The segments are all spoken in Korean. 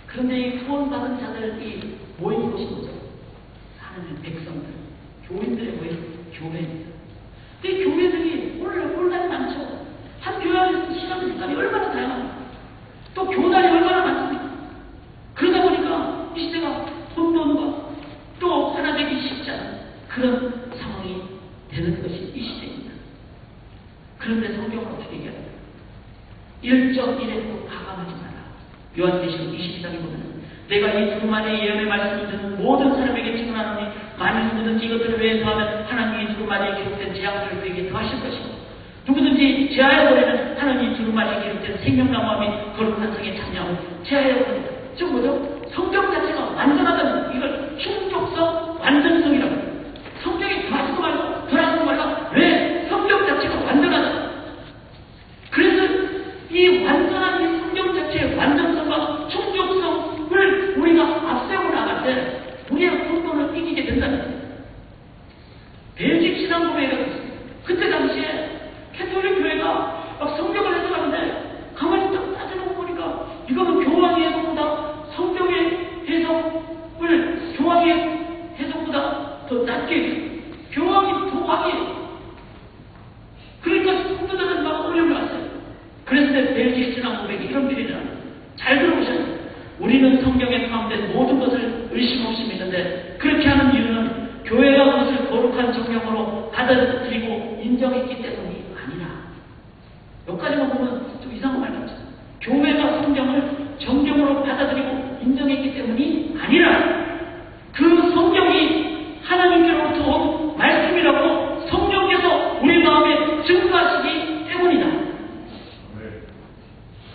그런데 이 구원받은 자들이 모인 곳이 뭐죠? 하나님의 백성들, 교인들의 모임, 교회입니다. 근데 교회들이 올라이 많죠. 한 교회 안에서 신앙 생활이 얼마나 다양합니까? 또 교단이 얼마나 많습니까? 그러다 보니까 이 시대가 혼돈과 또 하나 되기 쉽지 않은 그런 상황이 되는 것이 이 시대입니다. 그런데 성경은 어떻게 얘기합니까? 1.1에 가감하지 마라. 요한계시록 22장에 보면 내가 이 두루마리의 예언의 말씀을 듣는 모든 사람에게 증언하노니 만일 누구든지 이것들을 외면하면 하나님이 두루마리에 기록된 재앙들을 그에게 더하실 것이고 누구든지 제하여 버리면 하나님이 두루마리에 기록된 생명나무와 및 거룩한 성에 참여하고 제하여 버린다. 즉 뭐죠? 성경 자체가 완전하다는 이걸 충족성 완전성이라고 합니다. 성경이 더하지도 말고 덜하지도 말라. 왜? 성경 자체가 완전하다. 그래서 이 완전한 이 성경 자체의 완전성과 충족성을 우리가 앞세우고 나갈 때 우리의 혼돈을 이기게 된다는 거예요. 벨직 신앙고백이라고 있습니다. 그때 당시에 캐톨릭 교회가 막 성경을 해석하는데 가만히 딱 따져놓고 보니까 이거는 교황의 해석보다 성경의 해석을 교황의 해석보다 더 낮게 교황이 더 왕이에요. 그러니까 성도들은 막 어려움을 왔어요. 그래서 벨직 신앙고백이 이런 표현을 합니다. 잘 들어보셔야 돼요. 우리는 성경에 포함된 모든 것을 의심 없이 믿는데 그렇게 하는 이유는 교회가 그것을 거룩한 정령으로 받아들이고 인정했기 때문이 아니라 여기까지만 보면 좀 이상한 말 같죠. 교회가 성경을 정령으로 받아들이고 인정했기 때문이 아니라 그 성경이 하나님께로부터 온 말씀이라고 성령께서 우리 마음에 증거하시기 때문이다.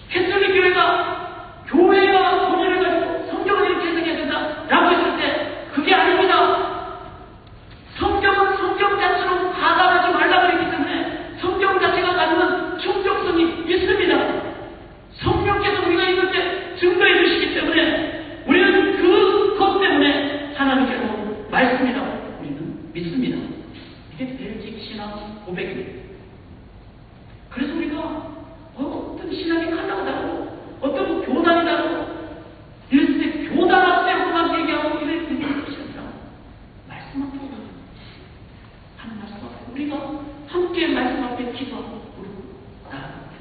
캐톨릭 교회가 본의를 가지고 성경을 이렇게 해석해야 된다라고 했을 때 그게 아닙니다. 성경은 성경 자체로 가담하지 말라고 했기 때문에 성경 자체가 가지는 충족성이 있습니다. 성령께서 우리가 읽을 때 증거해 주시기 때문에 우리는 그것 때문에 하나님께로 말씀이라고 우리는 믿습니다. 이게 벨직 신앙 고백입니다. 그래서 우리가 어떤 신앙이 하나가 다르고 어떤 교단이 다르고 이랬을 때 교단 앞세우고만 얘기하고 이럴 것이 아니라 말씀 앞에 하는 말씀 앞에 우리가 함께 말씀 앞에 기도하고 부르고 나아가게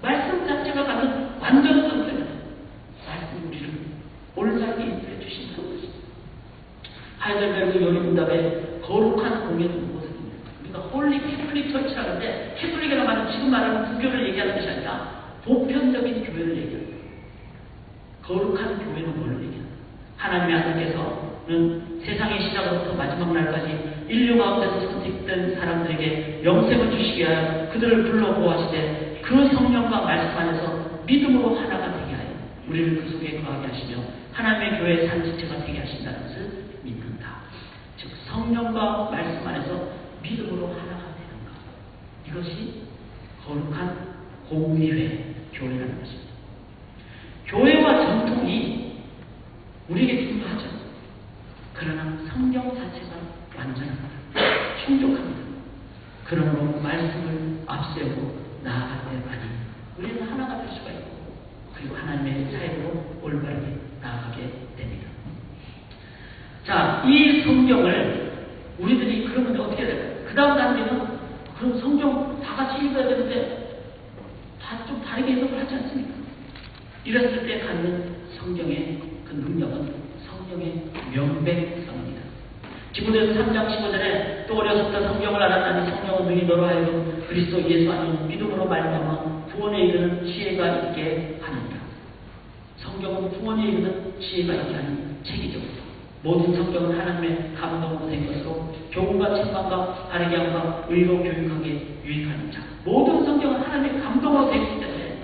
말씀 자체가 갖는 완전성 때문에 말씀이 우리를 올바르게 인도해 주신다는 것입니다. 하이델베르그 요리문답의 거룩한 공예는 무엇입니까? 우리가 홀리 캐톨릭 처치라고 하는데 캐톨릭이라는 말은 지금 말하는 부교를 얘기하는 것이 아니라 보편적인 교회를 얘기합니다. 거룩한 교회는 뭘 얘기합니까? 하나님의 아들께서는 세상의 시작부터 마지막 날까지 인류 가운데서 선택된 사람들에게 영생을 주시기 위하여 그들을 불러 보호하시되 그 성령과 말씀 안에서 믿음으로 하나가 되게 하여 우리를 그 속에 거하게 하시며 하나님의 교회의 산지체가 되게 하신다는 것을 믿는다. 즉 성령과 말씀 안에서 믿음으로 하나가 되는 것. 이것이 거룩한 공의회 교회라는 것입니다. 교회와 전통이 우리에게 중요하죠. 그러나 성경 자체가 완전합니다. 충족합니다. 그러므로 말씀을 앞세우고 나아갈 때만이 우리는 하나가 될 수가 있고 그리고 하나님의 사역으로 올바르게 나아가게 됩니다. 자, 이 성경을 우리들이 그러면 어떻게 해야 될까요? 그 다음 단계는 그럼 성경 다 같이 읽어야 되는데 다 좀 다르게 해석을 하지 않습니까? 이랬을 때 갖는 성경의 그 능력은 성경의 명백성입니다. 디모데후서 3장 15절에 또 어려서부터 성경을 알았다니 성령은 능히 너로 하여금 그리스도 예수 안에 믿음으로 말미암아 구원에 이르는 지혜가 있게 하느니라. 성경은 구원에 이르는 지혜가 있게 하는 책이죠. 모든 성경은 하나님의 감동으로 된 것으로 교훈과 책망과 바르게 함과 의로 교육하기에 유익하는 자. 모든 성경은 하나님의 감동으로 되어 있기 때문에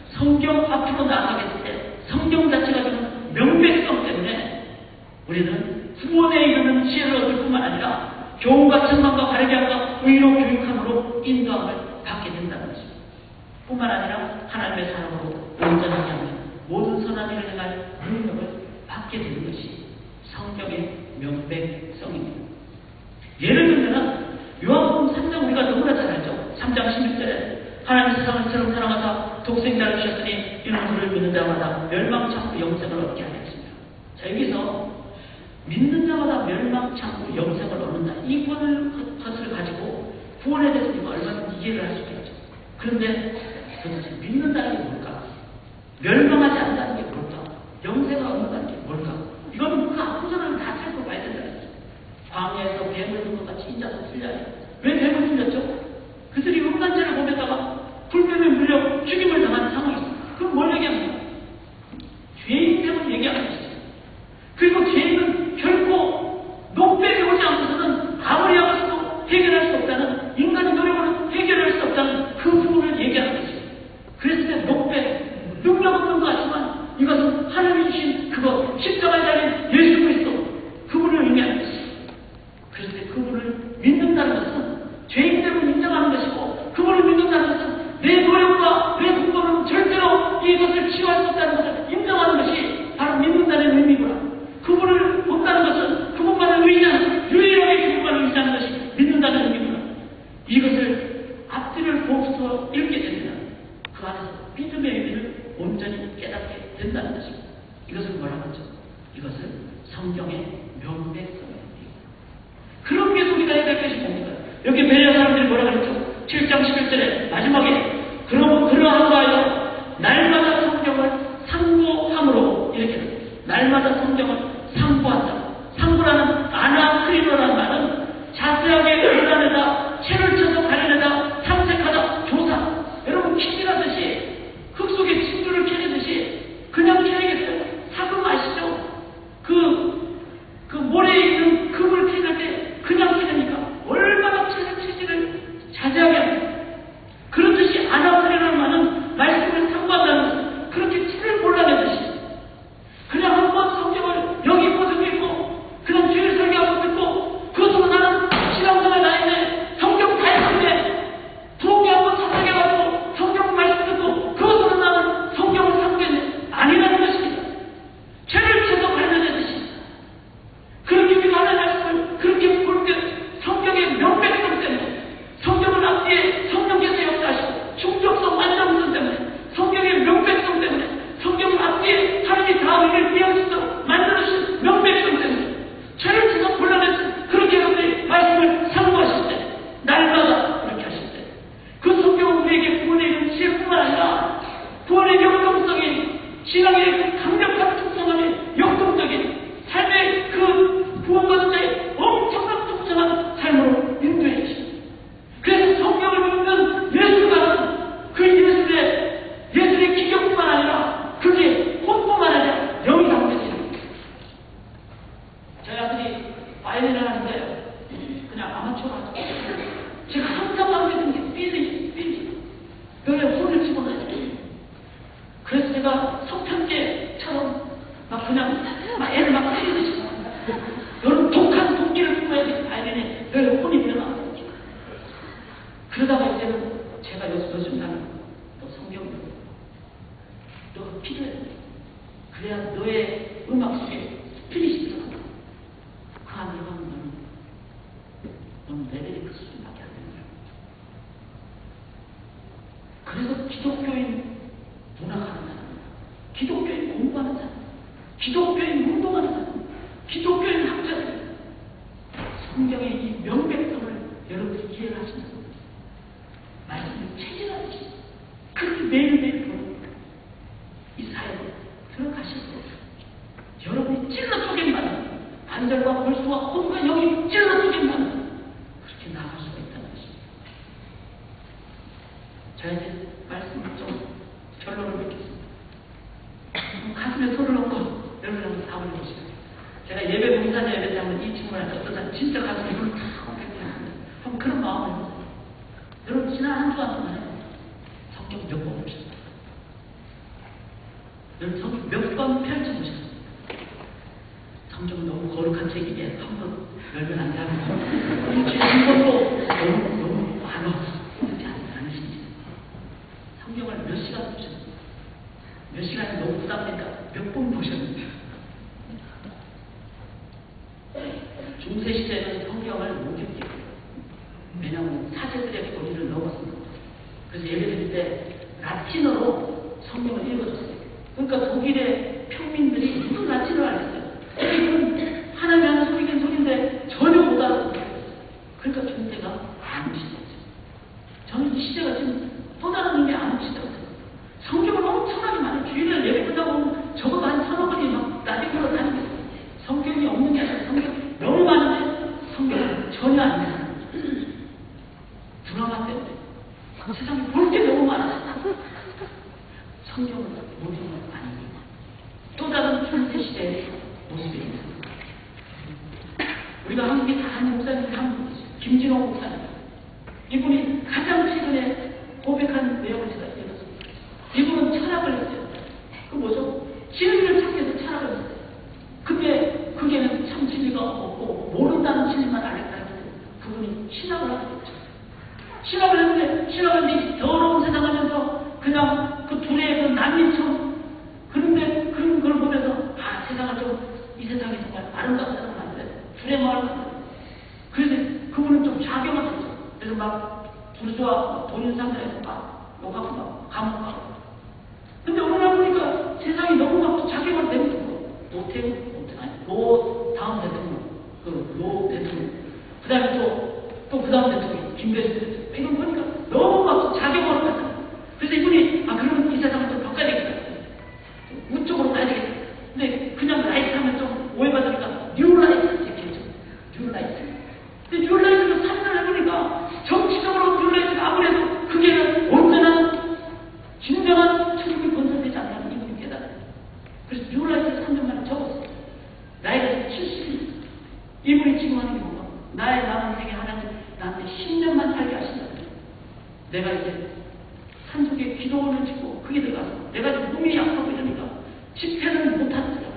성경 앞으로 나아가게 될 때 성경 자체가 주는 명백성 때문에 우리는 구원에 이르는 지혜를 얻을 뿐만 아니라 교훈과 책망과 바르게 함과 의로 교육함으로 인도함을 받게 된다는 것입니다. 뿐만 아니라 하나님의 사랑으로 온전하게 하는 모든 선한 일을 행할 능력을 받게 되는 것이 성경의 명백성입니다. 예를 들면 요한복음 3장 우리가 너무나 잘 알죠. 3장 16절에 하나님 세상을 처럼 사랑하사 독생자를 주셨으니 이는 그를 믿는 자마다 멸망치 않고 영생을 얻게 하겠습니다. 자, 여기서 믿는 자마다 멸망치 않고 영생을 얻는다. 이 것을 가지고 구원에 대해서 우리가 얼마나 이해를 할 수 있겠죠. 그런데 도대체 믿는다는 게 뭘까? 멸망하지 않는다는 게 뭘까? 영생을 얻는다는 게 뭘까? 이건 그 앞부분을 다 살펴봐야 된다는 거죠. 광야에서 뱀을 둔 것 같이 인자도 틀려야 해요. 왜 뱀을 틀렸죠? 그들이 음란죄를 범했다가 불뱀에 물려 죽임을 당한 상황이 있어요. 그럼 뭘 얘기합니까? 죄인 때문에 얘기하는 것이죠. 그리고 죄인은 결코 녹백이 오지 않고서는 아무리 하고서도 해결할 수 없다는, 인간의 노력으로는 해결할 수 없다는 그 부분을 얘기하는 것이죠. 그랬을 때 녹백, 능력 없는 것 같지만 이것은 하나님이 주신 그것, 십자가에 달린 예수 그리스도, 그분을 의미하는 것이죠. 그랬을 때 그분을 믿는다는 것은 죄인 때문에 인정하는 것이고, 그분을 믿는다는 것은 내 노력과 내 공부는 절대로 이것을 치유할 수 없다는 것을 인정하는 것이 바로 믿는다는 의미구나. 그분을 본다는 것은 그분만을 의지하는, 유일하게 그분만을 의지하는 것이 믿는다는 의미구나. 이것을 앞뒤를 보고서 읽게 되면 그 안에서 믿음의 의미를 온전히 깨닫게 된다는 것입니다. 이것을 뭐라고 하죠? 이것을 성경의 명백성입니다. 그런 게 우리가 해야 될 것이 뭡니까? 여기 베레아 사람들이 뭐라고 그랬죠? 7장 11절에 마지막에 그러한 바여 날마다 성경을 상고함으로 이렇게 됩니다. 날마다 성경을 상고한다. 상고라는 아나크리노라는 말은 자세하게 읽어내다, 채를 쳐서 가려내다, 탐색하다, 조사. 여러분 퀴즈라듯이 흙 속에 침두를 캐내듯이 그냥 캐내겠어요? 사금 아시죠? 그 모래에 있는 금을 캐낼 때 그냥 캐내니까 얼마나 채질을 자세하게 합니다. 그렇듯이 아나크리노라는 말은 말씀을 상고한다는 것은 그렇게 채를 몰라내듯이 그냥 한번 성경을 여기 있고 저기 있고 그냥 뒤를 설교하고 있고 그것으로 나는 신앙생활 다니는데 성경 다 읽는데 부엌에 한번 찾아가지고 성경 말씀 듣고 그것으로 나는 성경을 상고했네. 아니라는 것입니다. 죄를 쳐서 가려내듯이 그렇게 우리가 하나님의 말씀을 그렇게 볼 때 성경의 명백성 때문에, 성경을 앞뒤에 성령께서 역사하시고 충족성 완전성 때문에, 성경의 명백성 때문에, 성경 앞뒤에 하나님이 다 우리를 깨어지도록 만들어주신 명백성 때문에 죄를 쳐서 곤란해서 그렇게 여러분들이 말씀을 상고하실 때, 날마다 그렇게 하실 때, 그 성경은 우리에게 구원에 이른 지혜뿐만 아니라 구원의 역동성인, 신앙의 그 강력한 충성함의 역동적인 삶의 그 구원받은 자의 엄청난 풍성한 삶으로 인도해 주십니다. 그래서 성경을 믿는 예수가 그 예술의 기격뿐만 아니라 그게 혼뿐만 아니라 영이 담겨져 있습니다. 저희 아들이 바이올린을 하는데 그냥 아마추어로 하죠. 제가 항상 하게 되는 게 삐리 뼈에 혼을 집어넣어야 돼요. 그래서 제가 성탄계처럼 막 그냥 막 애를 막 때리듯이 여러분 독한 도끼를 품어야지 바이올린에 뼈에 혼이 일어나요. 그러다가 이제는 제가 요즘 나는 너 성경 너가 필요해. 그래야 너의 음악 속에 스피릿이 들어간다. 그 안에 가면 너는 레벨이 그 수준밖에 안 되는 거야. 그래서 기독교인 문학하는 사람, 기독교인 공부하는 사람, 기독교인 운동하는 사람, 기독교인 학자들, 성경의 이 명백성을 여러분들이 이해를 하시는 거예요. 말씀을 체질하듯이 그렇게 매일매일 보는 이 사역을 들어가셔서 여러분이 찔러 쪼갠만 관절과 골수와 혼과 영이 찔러 쪼갠만 그렇게 나갈 수가 있다는 것입니다. 자, 이제 말씀을 좀 결론을 맺겠습니다. 가슴에 손을 얹고 여러분 한번 사원해 보시죠. 제가 예배 봉사자 예배 때 한번 이 친구한테 어떠다 진짜 가슴에 손을 탁 얹겠다는데 한번 그런 마음을 해보세요. 여러분 지난 한 주간 동안에 성경 몇 번 보셨어요? 여러분 성경 몇 번 펼쳐보셨어요? 성경은 너무 거룩한 책이기에 한 번 열면 안 되고 일주일에 한 번도 너무 많아 그렇지 않으신지 성경을 몇 시간 보셨어요? 몇 시간이 너무 부담되니까 몇 번 보셨는지 중세 시대에는 성경을 못 읽게 왜냐하면 사제들의 고리를 넘었습니다. 그래서 예배 드릴 때 라틴어로 성경을 읽어줬어요. 그러니까 독일의 평민들이 무슨 낯지를 안 했어요. 이건 하나님이 하는 소리긴 소리인데 전혀 못 알아듣어요. 그러니까 존재가 아무 시대였죠. 저는 이 시대가 지금 또 다른 의미의 아무 시대가 돼요. 성경을 엄청나게 많이 주일날 예배 끝나고 보면 적어도 한 3억 원이 막 나대고 다니겠어요. 성경이 없는 게 아니라 성경이 너무 많은데 성경은 전혀 안 돼요. 드라마 때문에 세상에 볼 게 너무 많아서 성경은 모든 건 아닙니다. 또 다른 현대 시대의 모습이 있습니다. 우리가 한국에 다 아는 목사님이 한 분이죠. 김진호 목사님. 이분이 가장 최근에 고백한 내용을 제가 읽었습니다. 이분은 철학을 했어요. 그 뭐죠? 진리를 찾기 위해서 철학을 했어요. 근데 그게는 참 진리가 없고 모른다는 진리만 알겠다 했는데 그분이 신학을 하게 됐죠. 신학을 했는데 신학은 이 더러운 세상 하면서 그냥 그 둘의 그 난리처럼 그런데 그런 걸 보면서 아 세상을 좀 이 세상이 정말 아름다운 세상을 만들어야 돼. 둘의 마을을 만들어야 돼. 그래서 그분은 좀 자경을 했죠. 그래서 막 부르주아 돈인 상대에서 막 욕하고 막 감옥 가고. 근데 어느 날 보니까 세상이 너무 막 자경을 내리고 노태우 노 다음 대통령 그 노 대통령 그 다음에 또 그 다음 대통령 김대중 대통령 이건 보니까 너무 막 자경을 했어요. 그래서 이분이 아 그러면 이 세상을 좀 바꿔야 되겠다. 우쪽으로 가야 되겠다. 근데 그냥 라이트 하면 좀 오해받으니까 뉴라이트 이렇게 했죠. 뉴라이트. 근데 뉴라이트를 사진을 해보니까 정치적으로 뉴라이트가 아무래도 그게 온전한 진정한 천국이 건설되지 않다는 이분이 깨달아요. 그래서 뉴라이트 3년만에 적었어요. 나이가 70이 이분이 지금 하는 게 뭔가 나의 남은 생에 하나님 나한테 10년만 살게 하신다. 내가 이제 산속에 기도원을 짓고 그게 들어가서 내가 지금 몸이 약하고 이러니까 집회는 못하더라고.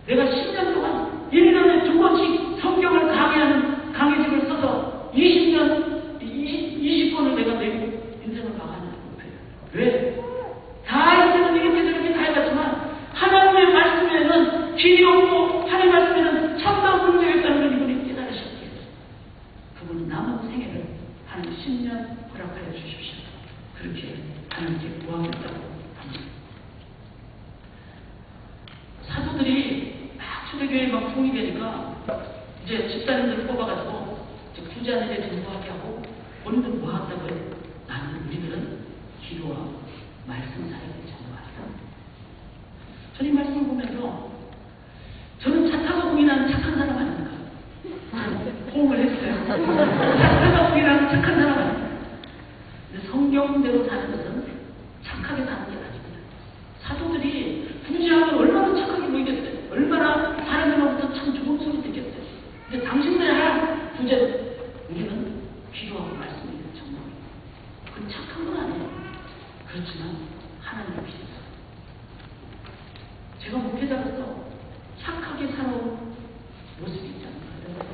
내가 10년 동안 1년에 2번씩 성경을 강의하는 강의집을 써서 20권을 내가 내고 인생을 망하는 목표예요. 왜? 다 인생은 이렇게 저렇게 다 해봤지만 하나님의 말씀에는 길이 없고 하나님의 말씀에는 참다운 문제가 있다는 걸 이분이 깨달으셨기에 그분은 남은 생애를 한 10년 허락하여 주십시오. 그렇게 하나님께 구하겠다고 합니다. 사도들이 막 초대교회에 막 부흥이 되니까 이제 집사님들을 뽑아가지고 부자들에 전도하게 하고 본인들 뭐 한다고 해요? 나는 우리들은 기도와 말씀 사역을 전도하겠다. 저는 이 말씀을 보면서 저는 차 타고 부인하는 착한 사람 아닙니까? 호응을 했어요. 차 타고 부인하는 착한 사람 아닙니까? 근데 성경대로 사는 것은 착하게 사는 게 아닙니다. 사도들이 부지하면 얼마나 착하게 보이겠어요. 얼마나 사람들로부터 참 좋은 소리 듣겠어요. 근데 당신들이 할 부제는 우리는 기도하고 말씀을 전하고 그건 착한 건 아니에요. 그렇지만 하나님의 빛에서 제가 목회자로서 착하게 살아온 모습이 있지 않을까요?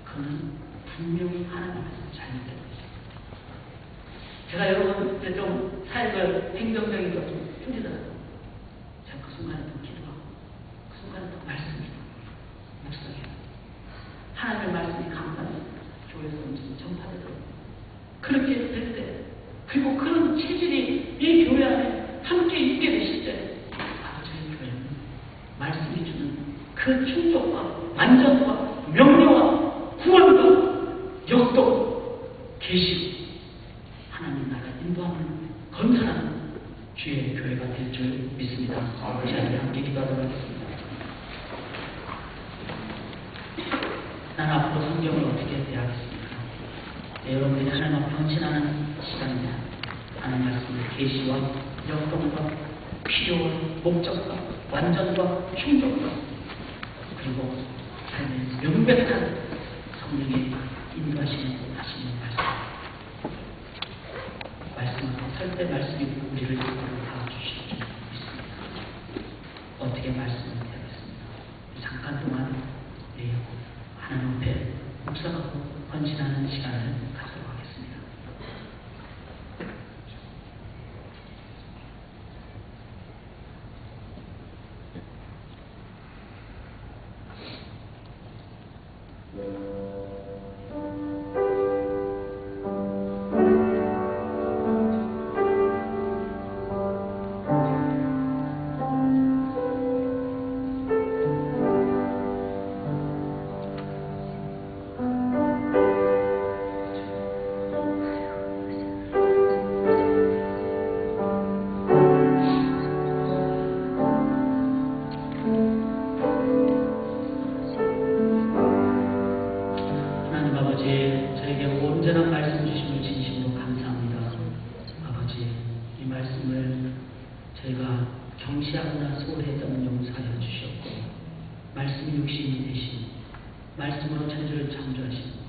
그는 분명히 하나님께서 잘못된 것입니다. 제가 여러분 이제 좀 사역을 행정적인 것좀 힘들더라고요. 제가 그 순간에 또 기도하고 그 순간에 또 말씀이고 묵상해요. 하나님의 말씀이 강단에 교회에서 온전히 전파되도록 그렇게 될 때 그리고 그런 체질이 이 교회 안에 함께 있게 되실 때 바로 저희 교회는 말씀이 주는 그 충족과 완전과 명료와 구원과 역동 계시고 하나님 나라 인도하는 건설하는 주의 교회가 될 줄 믿습니다. 우리 함께 기도하도록 하겠습니다. 나는 앞으로 성경을 어떻게 대하겠습니까? 네, 여러분들이 하나님 앞에 헌신하는 시간입니다. 하나님 말씀의 계시와 역동과 필요와 목적과 완전과 충족과 그리고 삶의 명백한 성령의 인도하시는 하시는 말씀을 설 때 말씀이 우리를 이끌어 다 주실 줄 믿습니다. 어떻게 말씀을 대하겠습니까? 잠깐 동안 하나님 앞에 묵상하고 헌신하는 시간을 갖도록 하겠습니다. 않나 소홀했다면 용서하여 주시옵고 말씀이 육신이 되신 말씀으로 천지를 창조하신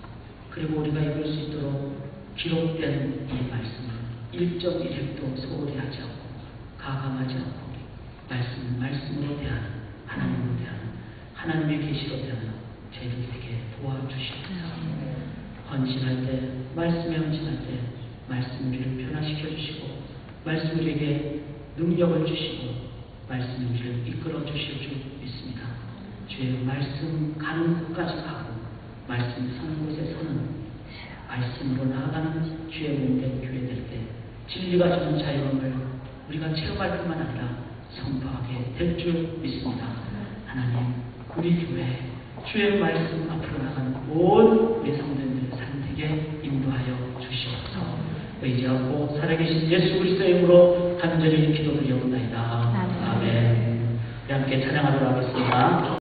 그리고 우리가 읽을 수 있도록 기록된 이 말씀을 일정 일획도 소홀히 하지 않고 가감하지 않고 말씀은 말씀으로 대하는 하나님으로 대하는 하나님의 계시로 대하는 저희들 되게 도와주시옵소서. 헌신할 때 말씀에 헌신할 때 말씀 우리를 변화시켜 주시고 말씀 우리에게 능력을 주시고 말씀 우리를 이끌어 주실 줄 믿습니다. 주의 말씀 가는 곳까지 가고 말씀 서는 곳에 서는 말씀으로 나아가는 주의 몸된 교회 될 때 진리가 주는 자유함을 우리가 체험할 뿐만 아니라 선포하게 될 줄 믿습니다. 하나님 우리 교회 주의 말씀 앞으로 나가는 온 우리 성도님들의 삶 되게 인도하여 주시옵소서. 의지하고 살아계신 예수 그리스도의 이름으로 간절히 기도드리옵나이다. 아멘. 우리 함께 찬양하도록 하겠습니다.